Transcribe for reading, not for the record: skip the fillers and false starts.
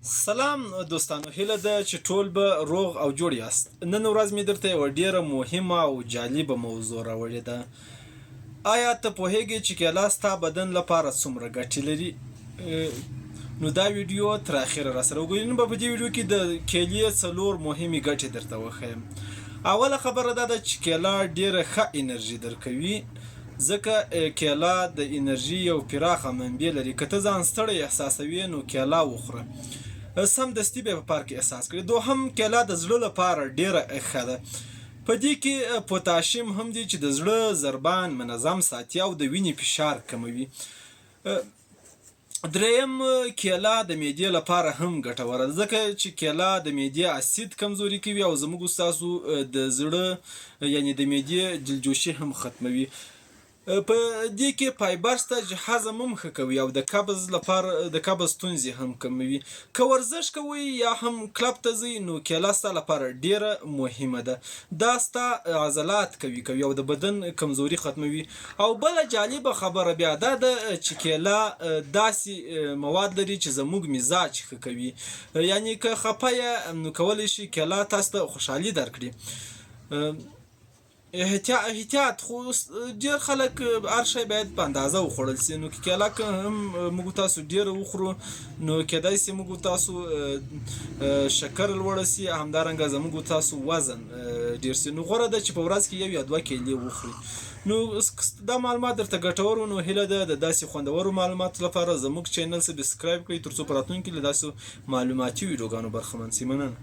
سلام دوستانو، هیله ده چې ټول به روغ او جوړ یاست. نن ورځ مې درته یوه ډیره مهمه او جالبه موضوع راوړې ده. آیا ته پوهیږې چې کیله ستا بدن لپاره څومره ګټې لري؟ نو دا ویډیو تر اخره راسره وګورئ. نن به په دې ویډیو کې د کیلې څلور مهمې ګټې درته وښیم. اوله خبره دا ده چې کیله ډیره ښه انرژي درکوي، ځکه کیله د انرژي یو پراخه منبع لري. که ته ځان ستړی احساسوې نو کیله وخوره، سمدستي به یې په پار کې احساس کړي. دوهم، کیله د زړه لپاره ډیره ښه ده. په دې کې پوتاشیم هم دی چې د زړه ضربان منظم ساتي او د وینې فشار کموي. دریم، کیله د معدې لپاره هم ګټوره ده، ځکه چې کیله د معدې اسید کمزوري کوي او زموږ ستاسو د زړه یعنې د معدې جلجوشي هم ختموي. په دې کې فایبر شته چې هضم هم ښه کوي او د قبض لپاره د قبض ستونزې هم کموي. که ورزش کوئ یا هم کلب ته ځئ نو کیله ستا لپاره ډیره مهمه ده. دا ستا عضلات قوي کوي او د بدن کمزوري ختموي. او بله جالبه خبره بیا دا ده چې کیله داسې مواد لري چې زموږ مزاج ښه کوي. یعنې که خفه یې نو کولی شي کیله تاسو ته خوشحالي درکړي. احتیاط، خو ډېر خلک هر شی باید په اندازه وخوړل سي. نو که کیله که هم موږ تاسو ډېره وخورو نو کیدای سي موږ تاسو شکر لوړه سي، همدارنګه زموږ تاسو وزن ډېر سي. نو غوره ده چې په ورځ کې 1 یا 2 کیلې وخورئ. نو دا معلومات درته ګټور و. نو هیله ده د داسې خوندورو معلوماتو لپاره زموږ چینل سبسکرایب کړئ، تر څو په راتلونکي کې له داسې معلوماتي ویډیوګانو برخمن سئ. مننه.